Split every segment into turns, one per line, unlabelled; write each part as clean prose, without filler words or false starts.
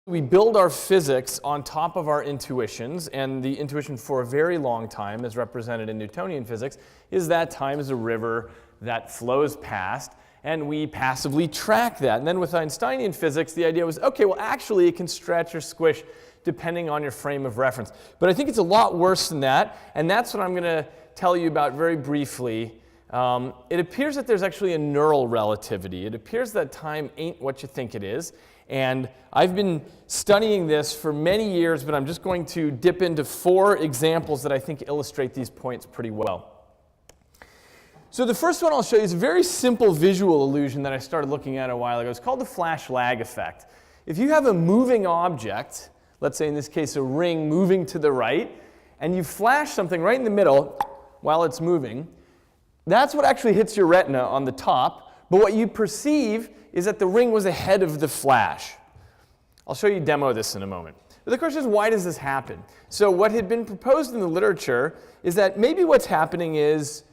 We build our physics on top of our intuitions, and the intuition for a very long time, as represented in Newtonian physics, is that time is a river that flows past, and we passively track that. And then with Einsteinian physics, the idea was, okay, well actually it can stretch or squish depending on your frame of reference. But I think it's a lot worse than that, and that's what I'm going to tell you about very briefly. It appears that there's actually a neural relativity. It appears that time ain't what you think it is. And I've been studying this for many years, but I'm just going to dip into 4 examples that I think illustrate these points pretty well. So the first one I'll show you is a very simple visual illusion that I started looking at a while ago. It's called the flash lag effect. If you have a moving object, let's say in this case a ring moving to the right, and you flash something right in the middle while it's moving, that's what actually hits your retina on the top, but what you perceive is that the ring was ahead of the flash. I'll show you a demo of this in a moment. But the question is, why does this happen? So what had been proposed in the literature is that maybe what's happening is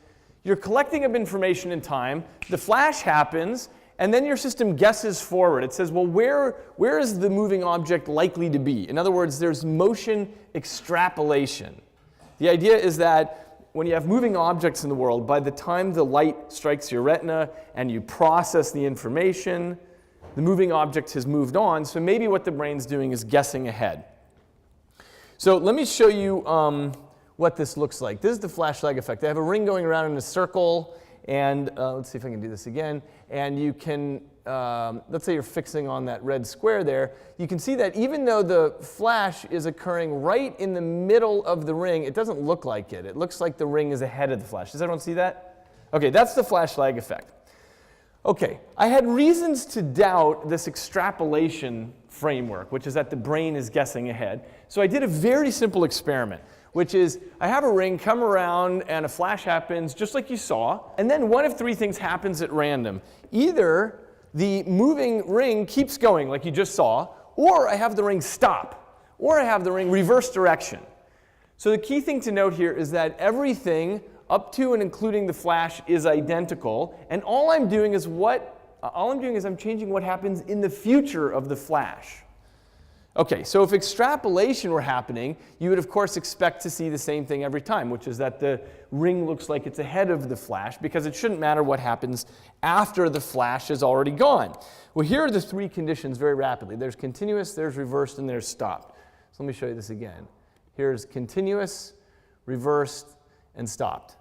you're collecting up information in time, the flash happens, and then your system guesses forward. It says, well, where is the moving object likely to be? In other words, there's motion extrapolation. The idea is that when you have moving objects in the world, by the time the light strikes your retina and you process the information, the moving object has moved on. So maybe what the brain's doing is guessing ahead. So let me show you what this looks like. This is the flash lag effect. I have a ring going around in a circle, and let's see if I can do this again. And you can, let's say you're fixing on that red square there. You can see that even though the flash is occurring right in the middle of the ring, it doesn't look like it. It looks like the ring is ahead of the flash. Does everyone see that? Okay, that's the flash lag effect. Okay, I had reasons to doubt this extrapolation framework, which is that the brain is guessing ahead. So I did a very simple experiment, which is I have a ring come around and a flash happens just like you saw, and then one of 3 things happens at random. Either the moving ring keeps going like you just saw, or I have the ring stop, or I have the ring reverse direction. So the key thing to note here is that everything up to and including the flash is identical, and all I'm doing is I'm changing what happens in the future of the flash. Okay, so if extrapolation were happening, you would of course expect to see the same thing every time, which is that the ring looks like it's ahead of the flash, because it shouldn't matter what happens after the flash is already gone. Well, here are the 3 conditions very rapidly. There's continuous, there's reversed, and there's stopped. So let me show you this again. Here's continuous, reversed, and stopped.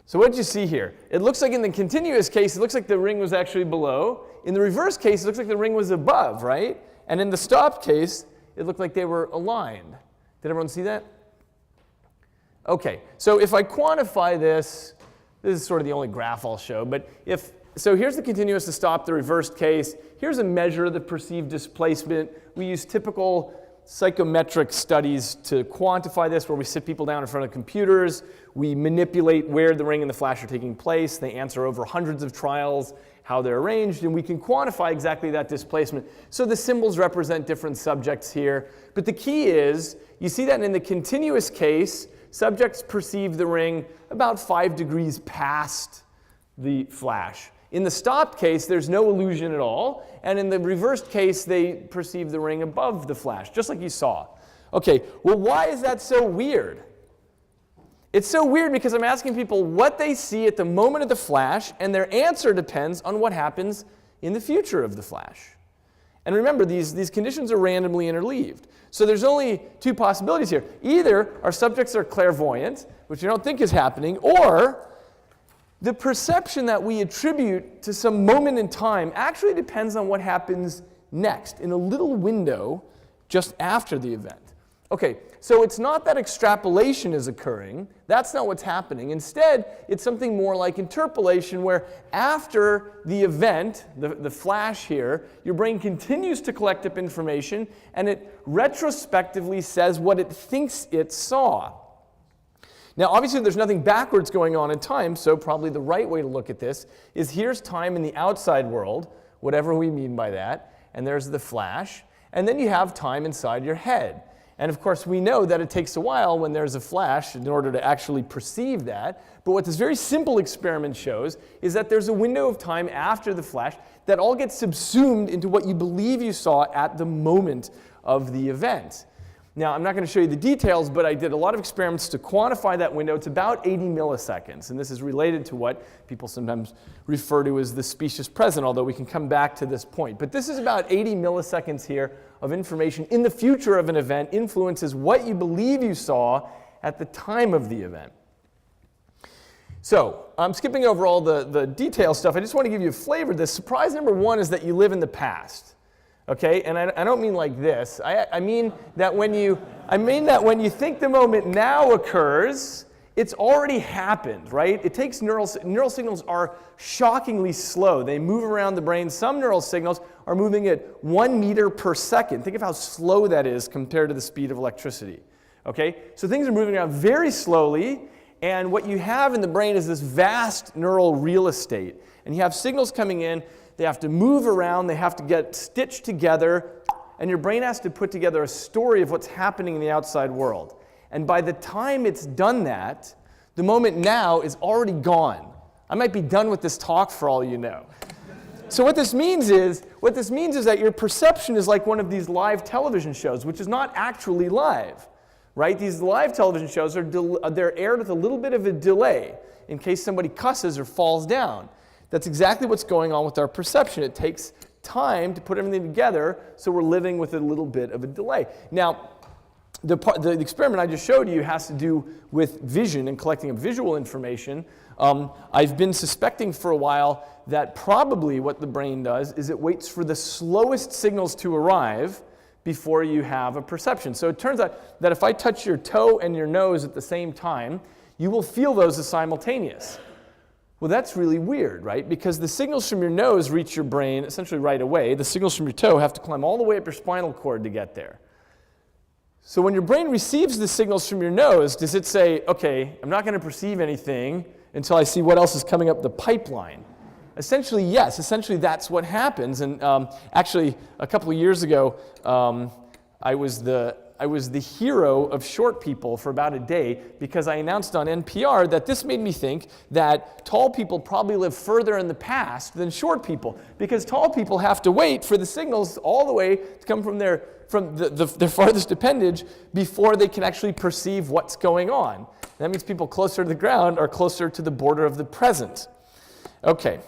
So what did you see here? It looks like in the continuous case, it looks like the ring was actually below. In the reverse case, it looks like the ring was above, right? And in the stopped case, it looked like they were aligned. Did everyone see that? Okay, so if I quantify this is sort of the only graph I'll show, but so here's the continuous, the stopped, the reversed case. Here's a measure of the perceived displacement. We use typical psychometric studies to quantify this, where we sit people down in front of computers. We manipulate where the ring and the flash are taking place. They answer over hundreds of trials how they're arranged, and we can quantify exactly that displacement. So the symbols represent different subjects here. But the key is, you see that in the continuous case, subjects perceive the ring about 5 degrees past the flash. In the stopped case, there's no illusion at all. And in the reversed case, they perceive the ring above the flash, just like you saw. Okay, well, why is that so weird? It's so weird because I'm asking people what they see at the moment of the flash, and their answer depends on what happens in the future of the flash. And remember, these conditions are randomly interleaved. So there's only 2 possibilities here. Either our subjects are clairvoyant, which you don't think is happening, or the perception that we attribute to some moment in time actually depends on what happens next, in a little window just after the event. Okay, so it's not that extrapolation is occurring. That's not what's happening. Instead, it's something more like interpolation, where after the event, the flash here, your brain continues to collect up information, and it retrospectively says what it thinks it saw. Now, obviously, there's nothing backwards going on in time, so probably the right way to look at this is here's time in the outside world, whatever we mean by that, and there's the flash, and then you have time inside your head. And of course, we know that it takes a while when there's a flash in order to actually perceive that. But what this very simple experiment shows is that there's a window of time after the flash that all gets subsumed into what you believe you saw at the moment of the event. Now, I'm not going to show you the details, but I did a lot of experiments to quantify that window. It's about 80 milliseconds, and this is related to what people sometimes refer to as the specious present, although we can come back to this point. But this is about 80 milliseconds here of information in the future of an event influences what you believe you saw at the time of the event. So I'm skipping over all the detail stuff. I just want to give you a flavor of this. Surprise number one is that you live in the past. Okay, and I don't mean like this. I mean that when you think the moment now occurs, it's already happened, right? It takes neural signals are shockingly slow. They move around the brain. Some neural signals are moving at 1 meter per second. Think of how slow that is compared to the speed of electricity. Okay, so things are moving around very slowly, and what you have in the brain is this vast neural real estate, and you have signals coming in. They have to move around, they have to get stitched together, and your brain has to put together a story of what's happening in the outside world. And by the time it's done that, the moment now is already gone. I might be done with this talk for all you know. So what this means is that your perception is like one of these live television shows, which is not actually live, right? These live television shows they're aired with a little bit of a delay in case somebody cusses or falls down. That's exactly what's going on with our perception. It takes time to put everything together, so we're living with a little bit of a delay. Now, the experiment I just showed you has to do with vision and collecting of visual information. I've been suspecting for a while that probably what the brain does is it waits for the slowest signals to arrive before you have a perception. So it turns out that if I touch your toe and your nose at the same time, you will feel those as simultaneous. Well, that's really weird, right? Because the signals from your nose reach your brain essentially right away. The signals from your toe have to climb all the way up your spinal cord to get there. So when your brain receives the signals from your nose, does it say, okay, I'm not going to perceive anything until I see what else is coming up the pipeline? Essentially, yes. Essentially, that's what happens. And actually, a couple of years ago, I was the hero of short people for about a day because I announced on NPR that this made me think that tall people probably live further in the past than short people, because tall people have to wait for the signals all the way to come from their farthest appendage before they can actually perceive what's going on. That means people closer to the ground are closer to the border of the present. Okay.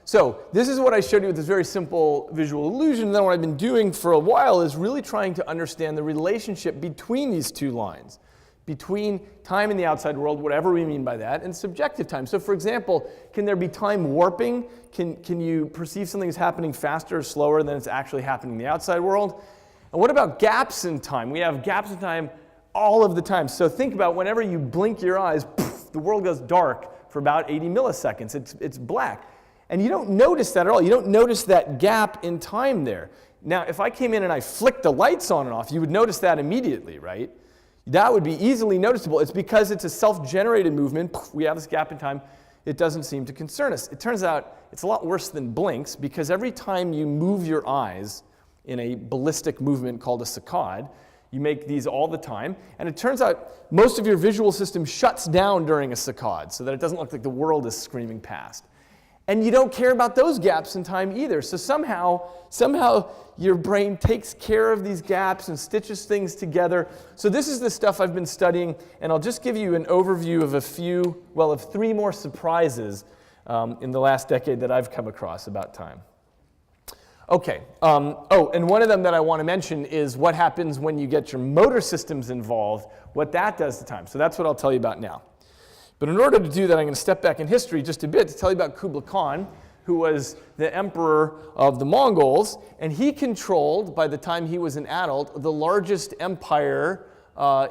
So this is what I showed you with this very simple visual illusion. And then what I've been doing for a while is really trying to understand the relationship between these two lines, between time in the outside world, whatever we mean by that, and subjective time. So for example, can there be time warping? Can you perceive something as happening faster or slower than it's actually happening in the outside world? And what about gaps in time? We have gaps in time all of the time. So think about whenever you blink your eyes, poof, the world goes dark for about 80 milliseconds. It's black. And you don't notice that at all. You don't notice that gap in time there. Now, if I came in and I flicked the lights on and off, you would notice that immediately, right? That would be easily noticeable. It's because it's a self-generated movement. We have this gap in time. It doesn't seem to concern us. It turns out it's a lot worse than blinks, because every time you move your eyes in a ballistic movement called a saccade, you make these all the time, and it turns out most of your visual system shuts down during a saccade so that it doesn't look like the world is screaming past. And you don't care about those gaps in time either. So somehow your brain takes care of these gaps and stitches things together. So this is the stuff I've been studying, and I'll just give you an overview of of 3 more surprises in the last decade that I've come across about time. Okay, and one of them that I want to mention is what happens when you get your motor systems involved, what that does to time. So that's what I'll tell you about now. But in order to do that, I'm going to step back in history just a bit to tell you about Kublai Khan, who was the emperor of the Mongols, and he controlled, by the time he was an adult, the largest empire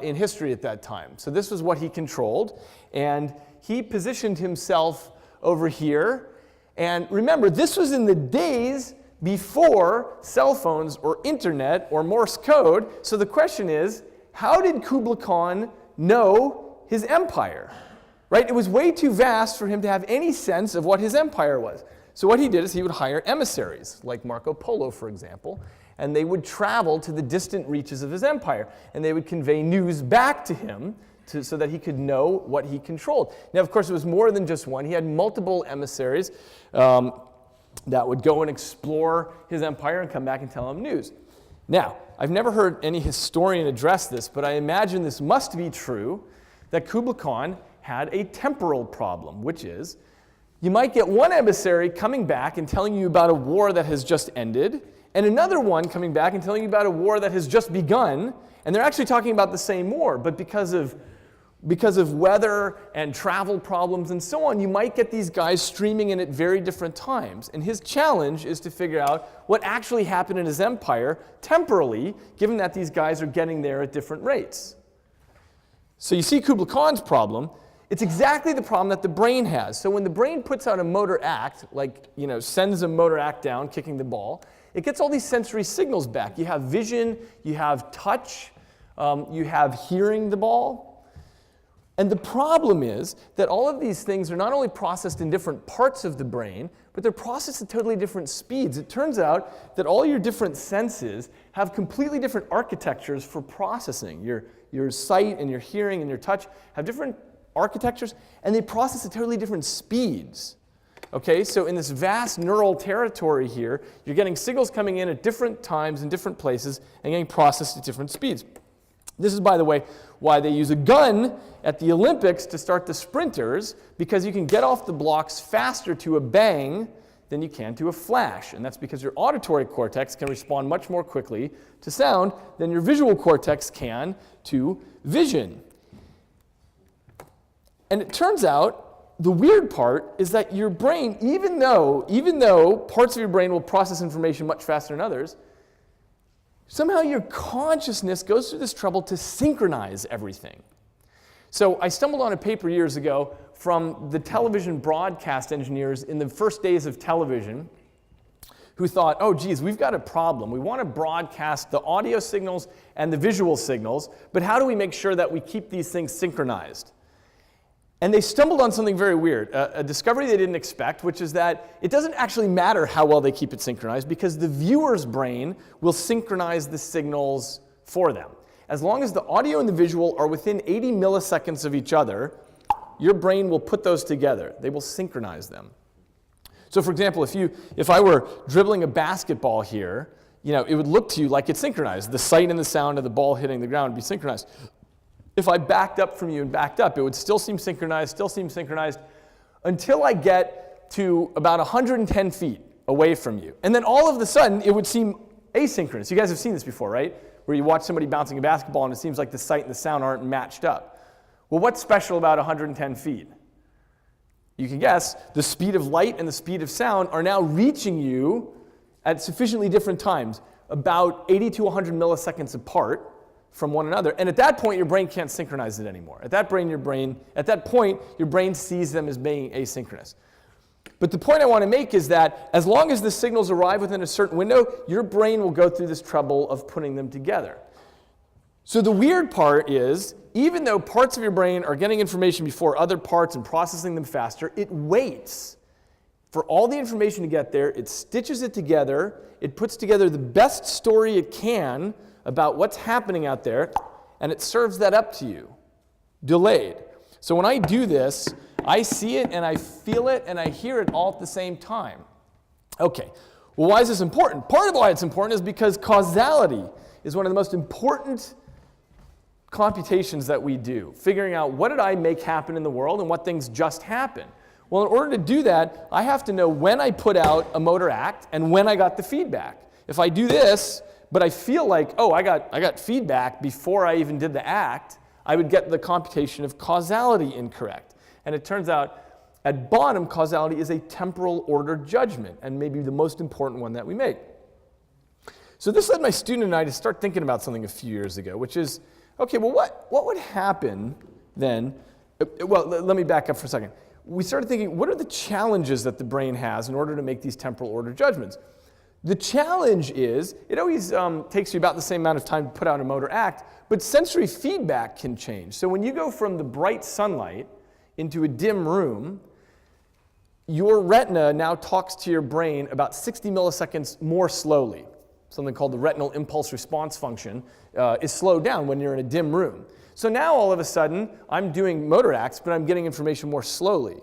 in history at that time. So this was what he controlled, and he positioned himself over here. And remember, this was in the days before cell phones or internet or Morse code. So the question is, how did Kublai Khan know his empire? Right? It was way too vast for him to have any sense of what his empire was. So what he did is he would hire emissaries, like Marco Polo, for example, and they would travel to the distant reaches of his empire, and they would convey news back to him so that he could know what he controlled. Now, of course, it was more than just one. He had multiple emissaries. that would go and explore his empire and come back and tell him news. Now, I've never heard any historian address this, but I imagine this must be true, that Kublai Khan had a temporal problem, which is you might get one emissary coming back and telling you about a war that has just ended, and another one coming back and telling you about a war that has just begun, and they're actually talking about the same war, but because of weather and travel problems and so on, you might get these guys streaming in at very different times. And his challenge is to figure out what actually happened in his empire temporally, given that these guys are getting there at different rates. So you see Kublai Khan's problem. It's exactly the problem that the brain has. So when the brain puts out a motor act, like sends a motor act down, kicking the ball, it gets all these sensory signals back. You have vision, you have touch, you have hearing the ball. And the problem is that all of these things are not only processed in different parts of the brain, but they're processed at totally different speeds. It turns out that all your different senses have completely different architectures for processing. Your sight and your hearing and your touch have different architectures, and they process at totally different speeds. Okay, so in this vast neural territory here, you're getting signals coming in at different times in different places and getting processed at different speeds. This is, by the way, why they use a gun at the Olympics to start the sprinters, because you can get off the blocks faster to a bang than you can to a flash. And that's because your auditory cortex can respond much more quickly to sound than your visual cortex can to vision. And it turns out the weird part is that your brain, even though parts of your brain will process information much faster than others, somehow your consciousness goes through this trouble to synchronize everything. So I stumbled on a paper years ago from the television broadcast engineers in the first days of television who thought, oh geez, we've got a problem. We want to broadcast the audio signals and the visual signals, but how do we make sure that we keep these things synchronized? And they stumbled on something very weird, a discovery they didn't expect, which is that it doesn't actually matter how well they keep it synchronized, because the viewer's brain will synchronize the signals for them. As long as the audio and the visual are within 80 milliseconds of each other, your brain will put those together. They will synchronize them. So for example, if I were dribbling a basketball here, it would look to you like it's synchronized. The sight and the sound of the ball hitting the ground would be synchronized. If I backed up from you and backed up, it would still seem synchronized, until I get to about 110 feet away from you. And then all of a sudden, it would seem asynchronous. You guys have seen this before, right? Where you watch somebody bouncing a basketball and it seems like the sight and the sound aren't matched up. Well, what's special about 110 feet? You can guess, the speed of light and the speed of sound are now reaching you at sufficiently different times, about 80 to 100 milliseconds apart from one another. And at that point, your brain can't synchronize it anymore. At that point, your brain sees them as being asynchronous. But the point I want to make is that as long as the signals arrive within a certain window, your brain will go through this trouble of putting them together. So the weird part is, even though parts of your brain are getting information before other parts and processing them faster, it waits for all the information to get there, it stitches it together, it puts together the best story it can about what's happening out there, and it serves that up to you, delayed. So when I do this, I see it and I feel it and I hear it all at the same time. Okay, well, why is this important? Part of why it's important is because causality is one of the most important computations that we do, figuring out what did I make happen in the world and what things just happen. Well, in order to do that, I have to know when I put out a motor act and when I got the feedback. If I do this, but I feel like, oh, I got feedback before I even did the act, I would get the computation of causality incorrect. And it turns out, at bottom, causality is a temporal order judgment, and maybe the most important one that we make. So this led my student and I to start thinking about something a few years ago, which is, okay, well, what would happen then? Well, let me back up for a second. We started thinking, what are the challenges that the brain has in order to make these temporal order judgments? The challenge is, it always takes you about the same amount of time to put out a motor act, but sensory feedback can change. So when you go from the bright sunlight into a dim room, your retina now talks to your brain about 60 milliseconds more slowly. Something called the retinal impulse response function is slowed down when you're in a dim room. So now all of a sudden, I'm doing motor acts, but I'm getting information more slowly.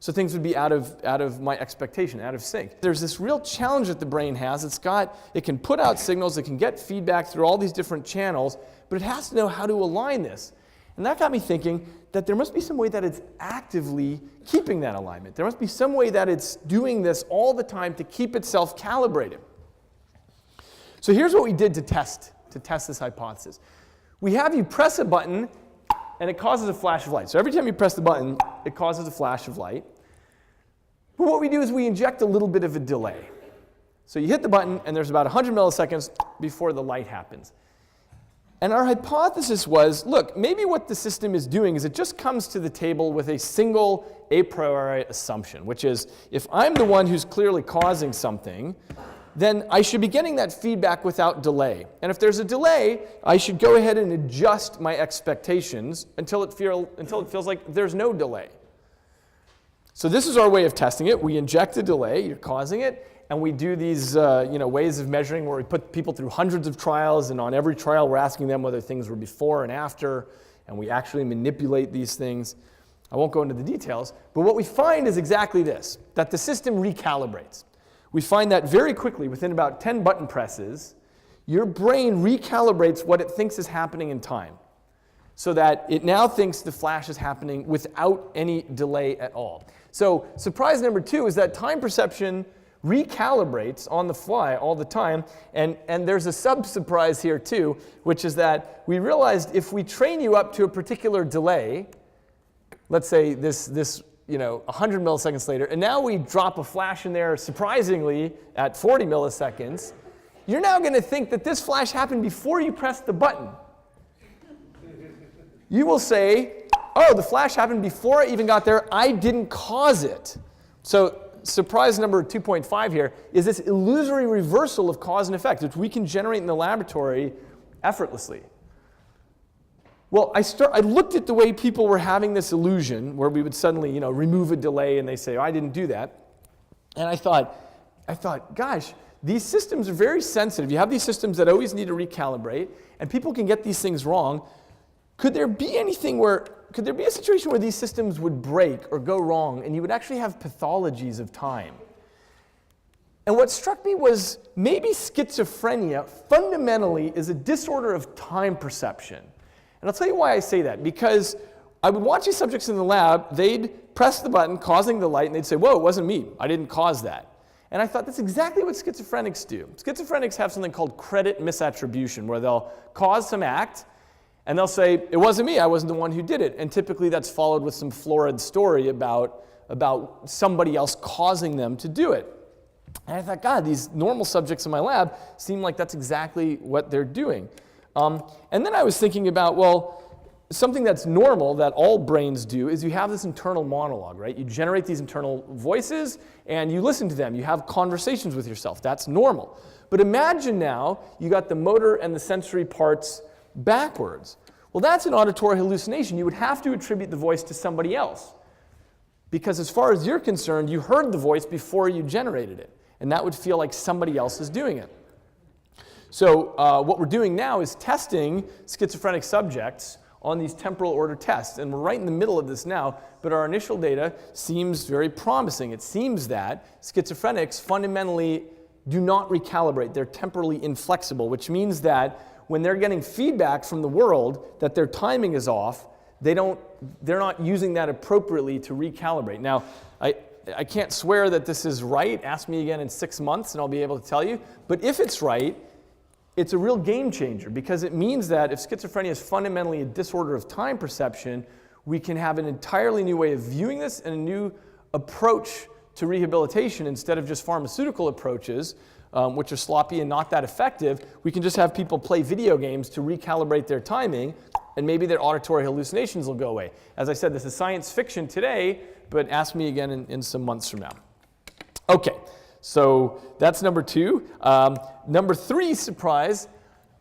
So things would be out of my expectation, out of sync. There's this real challenge that the brain has. It can put out signals, it can get feedback through all these different channels, but it has to know how to align this. And that got me thinking that there must be some way that it's actively keeping that alignment. There must be some way that it's doing this all the time to keep itself calibrated. So here's what we did to test this hypothesis. We have you press a button and it causes a flash of light. So every time you press the button, it causes a flash of light. But what we do is we inject a little bit of a delay. So you hit the button and there's about 100 milliseconds before the light happens. And our hypothesis was, look, maybe what the system is doing is it just comes to the table with a single a priori assumption, which is if I'm the one who's clearly causing something, then I should be getting that feedback without delay. And if there's a delay, I should go ahead and adjust my expectations until it feels like there's no delay. So this is our way of testing it. We inject a delay, you're causing it, and we do these ways of measuring where we put people through hundreds of trials, and on every trial we're asking them whether things were before and after, and we actually manipulate these things. I won't go into the details, but what we find is exactly this, that the system recalibrates. We find that very quickly, within about 10 button presses, your brain recalibrates what it thinks is happening in time, so that it now thinks the flash is happening without any delay at all. So surprise number 2 is that time perception recalibrates on the fly all the time, and there's a sub-surprise here too, which is that we realized if we train you up to a particular delay, let's say this 100 milliseconds later, and now we drop a flash in there surprisingly at 40 milliseconds, you're now going to think that this flash happened before you pressed the button. You will say, oh, the flash happened before I even got there, I didn't cause it. So surprise number 2.5 here is this illusory reversal of cause and effect, which we can generate in the laboratory effortlessly. Well, I looked at the way people were having this illusion, where we would suddenly, remove a delay, and they say, oh, I didn't do that. And I thought, gosh, these systems are very sensitive. You have these systems that always need to recalibrate, and people can get these things wrong. Could there be a situation where these systems would break or go wrong, and you would actually have pathologies of time? And what struck me was maybe schizophrenia fundamentally is a disorder of time perception. And I'll tell you why I say that. Because I would watch these subjects in the lab, they'd press the button causing the light, and they'd say, whoa, it wasn't me. I didn't cause that. And I thought that's exactly what schizophrenics do. Schizophrenics have something called credit misattribution, where they'll cause some act, and they'll say, it wasn't me, I wasn't the one who did it. And typically that's followed with some florid story about somebody else causing them to do it. And I thought, God, these normal subjects in my lab seem like that's exactly what they're doing. And then I was thinking about, well, something that's normal that all brains do is you have this internal monologue, right? You generate these internal voices and you listen to them. You have conversations with yourself. That's normal. But imagine now you got the motor and the sensory parts backwards. Well, that's an auditory hallucination. You would have to attribute the voice to somebody else. Because as far as you're concerned, you heard the voice before you generated it. And that would feel like somebody else is doing it. So what we're doing now is testing schizophrenic subjects on these temporal order tests. And we're right in the middle of this now, but our initial data seems very promising. It seems that schizophrenics fundamentally do not recalibrate. They're temporally inflexible, which means that when they're getting feedback from the world that their timing is off, they're not using that appropriately to recalibrate. Now, I can't swear that this is right. Ask me again in 6 months and I'll be able to tell you. But if it's right, it's a real game changer, because it means that if schizophrenia is fundamentally a disorder of time perception, we can have an entirely new way of viewing this and a new approach to rehabilitation instead of just pharmaceutical approaches, which are sloppy and not that effective. We can just have people play video games to recalibrate their timing, and maybe their auditory hallucinations will go away. As I said, this is science fiction today, but ask me again in some months from now. Okay. So that's number 2. Number 3 surprise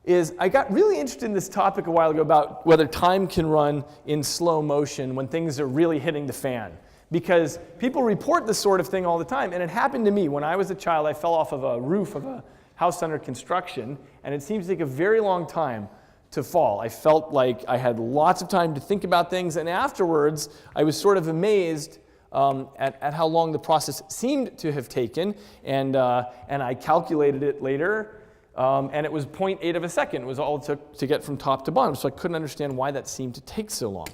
is I got really interested in this topic a while ago about whether time can run in slow motion when things are really hitting the fan. Because people report this sort of thing all the time, and it happened to me. When I was a child, I fell off of a roof of a house under construction, and it seemed to take a very long time to fall. I felt like I had lots of time to think about things, and afterwards I was sort of amazed at how long the process seemed to have taken, and I calculated it later, and it was 0.8 of a second was all it took to get from top to bottom, so I couldn't understand why that seemed to take so long.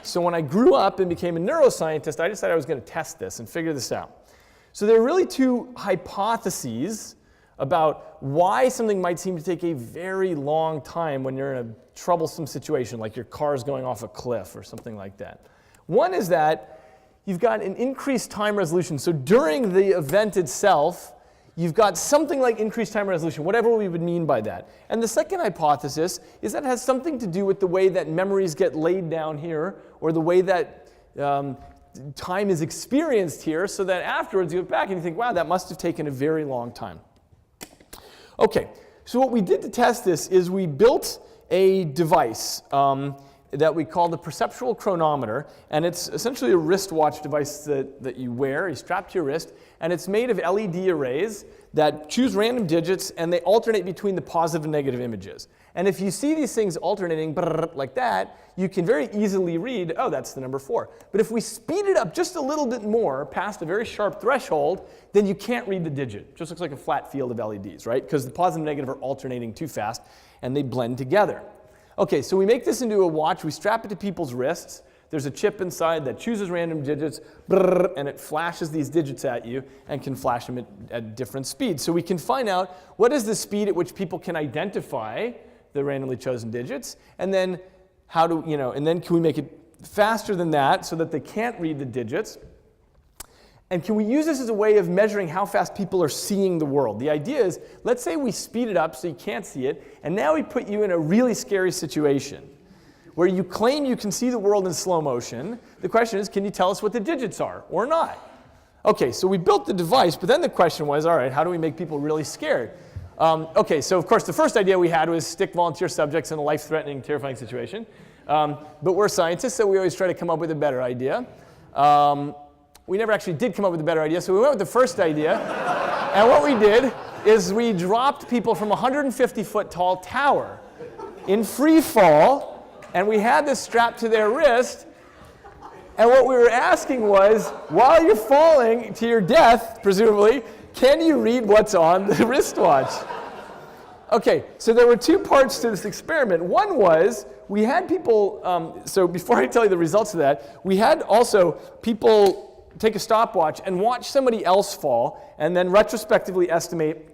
So when I grew up and became a neuroscientist, I decided I was going to test this and figure this out. So there are really two hypotheses about why something might seem to take a very long time when you're in a troublesome situation, like your car's going off a cliff or something like that. One is that you've got an increased time resolution. So during the event itself, you've got something like increased time resolution, whatever we would mean by that. And the second hypothesis is that it has something to do with the way that memories get laid down here, or the way that time is experienced here, so that afterwards you look back and you think, wow, that must have taken a very long time. Okay, so what we did to test this is we built a device that we call the perceptual chronometer, and it's essentially a wristwatch device that you wear, you strap to your wrist, and it's made of LED arrays that choose random digits, and they alternate between the positive and negative images. And if you see these things alternating like that, you can very easily read, oh, that's the number 4. But if we speed it up just a little bit more, past a very sharp threshold, then you can't read the digit. It just looks like a flat field of LEDs, right? Because the positive and negative are alternating too fast, and they blend together. Okay, so we make this into a watch. We strap it to people's wrists. There's a chip inside that chooses random digits, and it flashes these digits at you and can flash them at different speeds. So we can find out what is the speed at which people can identify the randomly chosen digits, and then and then can we make it faster than that so that they can't read the digits? And can we use this as a way of measuring how fast people are seeing the world? The idea is, let's say we speed it up so you can't see it, and now we put you in a really scary situation where you claim you can see the world in slow motion. The question is, can you tell us what the digits are or not? Okay, so we built the device, but then the question was, all right, how do we make people really scared? Okay, so of course the first idea we had was stick volunteer subjects in a life-threatening, terrifying situation. But we're scientists, so we always try to come up with a better idea. We never actually did come up with a better idea, so we went with the first idea. And what we did is we dropped people from a 150-foot tall tower in free fall, and we had this strapped to their wrist. And what we were asking was, while you're falling to your death, presumably, can you read what's on the wristwatch? Okay, so there were two parts to this experiment. One was, we had people, so before I tell you the results of that, we had also people take a stopwatch and watch somebody else fall, and then retrospectively estimate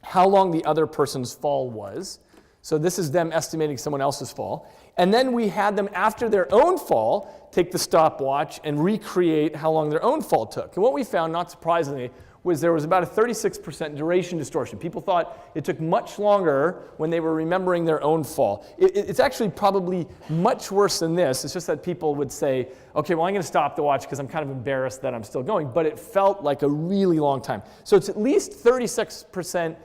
how long the other person's fall was. So this is them estimating someone else's fall. And then we had them, after their own fall, take the stopwatch and recreate how long their own fall took. And what we found, not surprisingly, was there was about a 36% duration distortion. People thought it took much longer when they were remembering their own fall. It's actually probably much worse than this. It's just that people would say, okay, well, I'm going to stop the watch because I'm kind of embarrassed that I'm still going. But it felt like a really long time. So it's at least 36%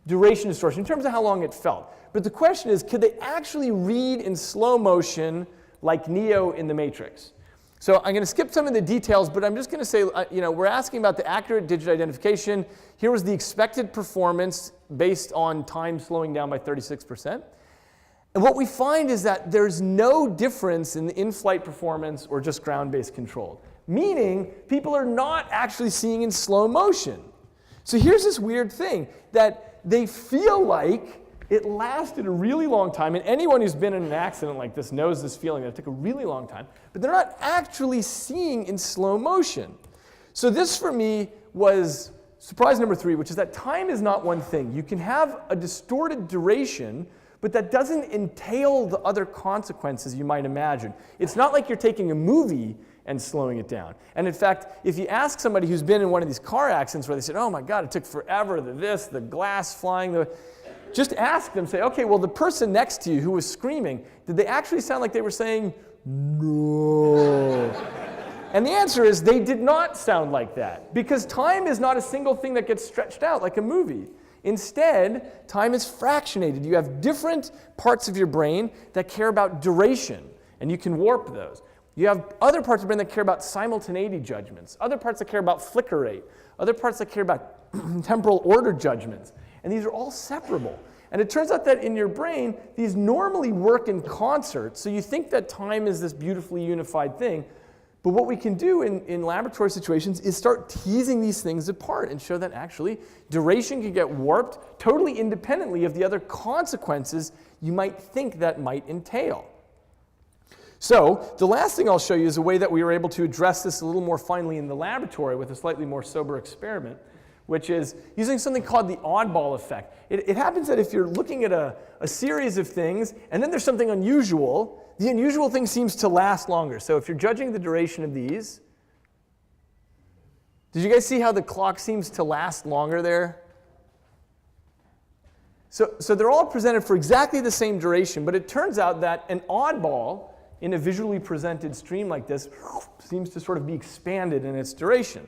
duration distortion in terms of how long it felt. But the question is, could they actually read in slow motion like Neo in the Matrix? So I'm going to skip some of the details, but I'm just going to say, we're asking about the accurate digit identification. Here was the expected performance based on time slowing down by 36%. And what we find is that there's no difference in the in-flight performance or just ground-based controlled, meaning people are not actually seeing in slow motion. So here's this weird thing, that they feel like it lasted a really long time, and anyone who's been in an accident like this knows this feeling that it took a really long time, but they're not actually seeing in slow motion. So this, for me, was surprise number 3, which is that time is not one thing. You can have a distorted duration, but that doesn't entail the other consequences you might imagine. It's not like you're taking a movie and slowing it down. And in fact, if you ask somebody who's been in one of these car accidents where they said, oh my God, it took forever, the glass flying, just ask them, say, okay, well, the person next to you who was screaming, did they actually sound like they were saying, no? And the answer is they did not sound like that, because time is not a single thing that gets stretched out like a movie. Instead, time is fractionated. You have different parts of your brain that care about duration, and you can warp those. You have other parts of the brain that care about simultaneity judgments, other parts that care about flicker rate, other parts that care about temporal order judgments. And these are all separable. And it turns out that in your brain, these normally work in concert. So you think that time is this beautifully unified thing, But what we can do in laboratory situations is start teasing these things apart and show that actually duration can get warped totally independently of the other consequences you might think that might entail. So the last thing I'll show you is a way that we were able to address this a little more finely in the laboratory with a slightly more sober experiment, which is using something called the oddball effect. It happens that if you're looking at a series of things and then there's something unusual, the unusual thing seems to last longer. So if you're judging the duration of these, did you guys see how the clock seems to last longer there? So they're all presented for exactly the same duration, but it turns out that an oddball in a visually presented stream like this seems to sort of be expanded in its duration.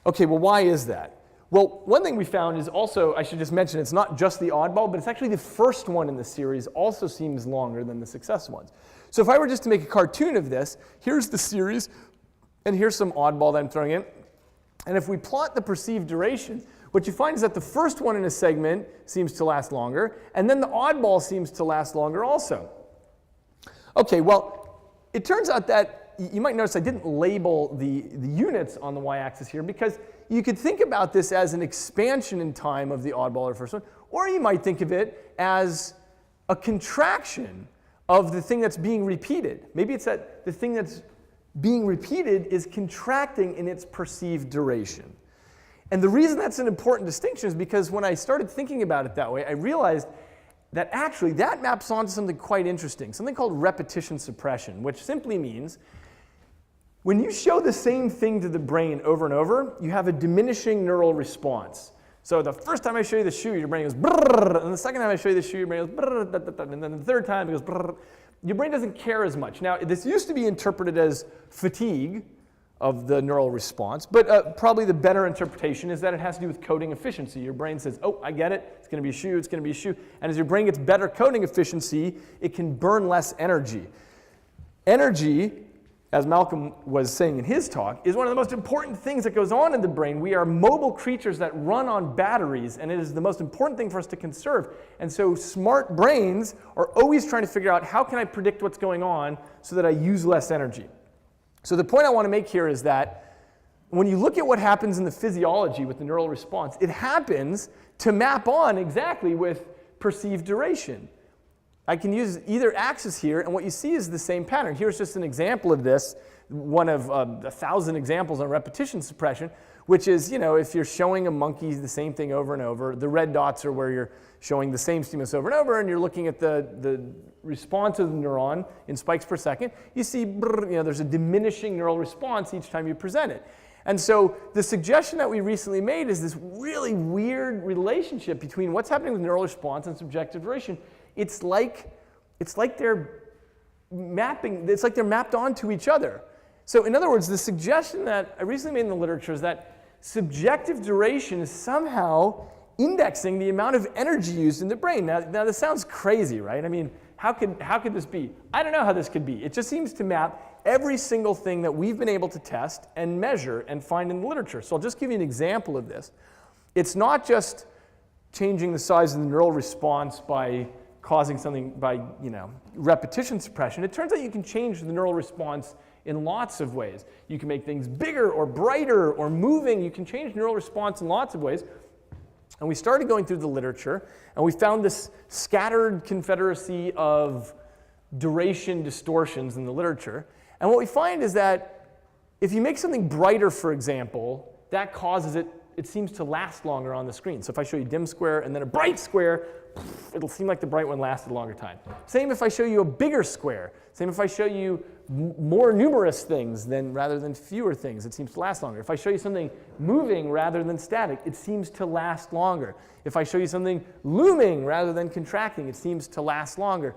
Okay, well, why is that? Well, one thing we found is also, I should just mention, it's not just the oddball, but it's actually the first one in the series also seems longer than the success ones. So if I were just to make a cartoon of this, here's the series, and here's some oddball that I'm throwing in. And if we plot the perceived duration, what you find is that the first one in a segment seems to last longer, and then the oddball seems to last longer also. Okay, well, it turns out that you might notice I didn't label the units on the y-axis here because you could think about this as an expansion in time of the oddball or first one, or you might think of it as a contraction of the thing that's being repeated. Maybe it's that the thing that's being repeated is contracting in its perceived duration. And the reason that's an important distinction is because when I started thinking about it that way, I realized that actually that maps onto something quite interesting, something called repetition suppression, which simply means when you show the same thing to the brain over and over, you have a diminishing neural response. So the first time I show you the shoe, your brain goes brrrr, and the second time I show you the shoe, your brain goes brrrr, and then the third time it goes brrrr. Your brain doesn't care as much. Now, this used to be interpreted as fatigue of the neural response, but probably the better interpretation is that it has to do with coding efficiency. Your brain says, oh, I get it, it's going to be a shoe, it's going to be a shoe. And as your brain gets better coding efficiency, it can burn less energy. Energy, as Malcolm was saying in his talk, is one of the most important things that goes on in the brain. We are mobile creatures that run on batteries, and it is the most important thing for us to conserve. And so smart brains are always trying to figure out how can I predict what's going on so that I use less energy. So the point I want to make here is that when you look at what happens in the physiology with the neural response, it happens to map on exactly with perceived duration. I can use either axis here, and what you see is the same pattern. Here's just an example of this, one of 1,000 examples on repetition suppression, which is, if you're showing a monkey the same thing over and over, the red dots are where you're showing the same stimulus over and over, and you're looking at the response of the neuron in spikes per second. You see, there's a diminishing neural response each time you present it. And so the suggestion that we recently made is this really weird relationship between what's happening with neural response and subjective duration. It's like they're mapped onto each other. So in other words, the suggestion that I recently made in the literature is that subjective duration is somehow indexing the amount of energy used in the brain. Now this sounds crazy, right? I mean, how could this be? I don't know how this could be. It just seems to map every single thing that we've been able to test and measure and find in the literature. So I'll just give you an example of this. It's not just changing the size of the neural response by causing something by repetition suppression. It turns out you can change the neural response in lots of ways. You can make things bigger or brighter or moving. You can change neural response in lots of ways. And we started going through the literature, and we found this scattered confederacy of duration distortions in the literature. And what we find is that if you make something brighter, for example, that causes it seems to last longer on the screen. So if I show you a dim square and then a bright square, it'll seem like the bright one lasted a longer time. Same if I show you a bigger square. Same if I show you more numerous things rather than fewer things, it seems to last longer. If I show you something moving rather than static, it seems to last longer. If I show you something looming rather than contracting, it seems to last longer.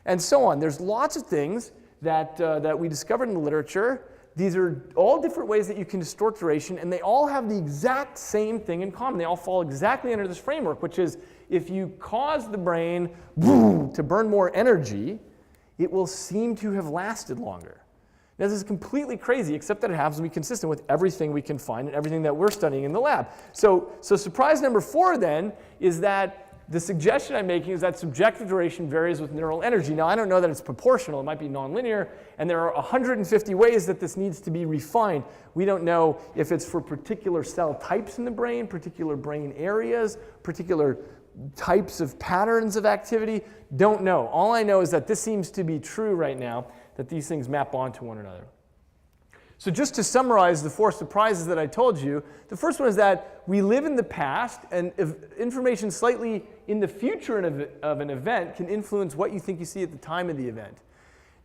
And so on. There's lots of things that we discovered in the literature. These are all different ways that you can distort duration, and they all have the exact same thing in common. They all fall exactly under this framework, which is if you cause the brain to burn more energy, it will seem to have lasted longer. Now, this is completely crazy, except that it happens to be consistent with everything we can find and everything that we're studying in the lab. So surprise number 4 then is that the suggestion I'm making is that subjective duration varies with neural energy. Now, I don't know that it's proportional. It might be nonlinear, and there are 150 ways that this needs to be refined. We don't know if it's for particular cell types in the brain, particular brain areas, particular types of patterns of activity. Don't know. All I know is that this seems to be true right now, that these things map onto one another. So just to summarize the 4 surprises that I told you, the first one is that we live in the past, and if information slightly in the future of an event can influence what you think you see at the time of the event.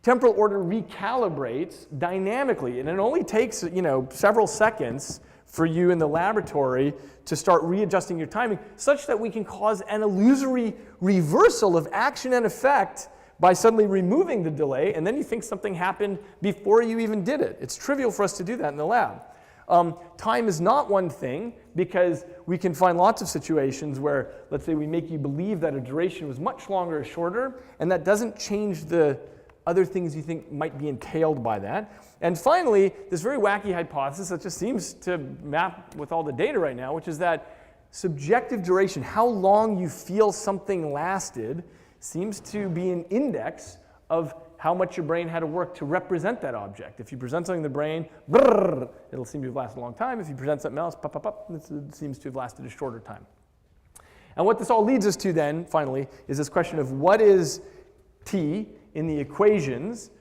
Temporal order recalibrates dynamically, and it only takes several seconds for you in the laboratory to start readjusting your timing, such that we can cause an illusory reversal of action and effect by suddenly removing the delay, and then you think something happened before you even did it. It's trivial for us to do that in the lab. Time is not one thing, because we can find lots of situations where, let's say, we make you believe that a duration was much longer or shorter, and that doesn't change the other things you think might be entailed by that. And finally, this very wacky hypothesis that just seems to map with all the data right now, which is that subjective duration, how long you feel something lasted, seems to be an index of how much your brain had to work to represent that object. If you present something in the brain, brrr, it'll seem to have lasted a long time. If you present something else, pop, pop, pop, it seems to have lasted a shorter time. And what this all leads us to then, finally, is this question of what is t in the equations.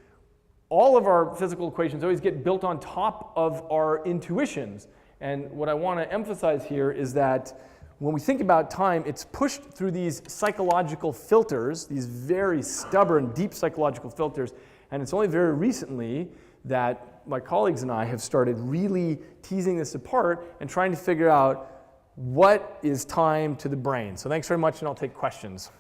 All of our physical equations always get built on top of our intuitions. And what I want to emphasize here is that when we think about time, it's pushed through these psychological filters, these very stubborn, deep psychological filters. And it's only very recently that my colleagues and I have started really teasing this apart and trying to figure out what is time to the brain. So thanks very much, and I'll take questions.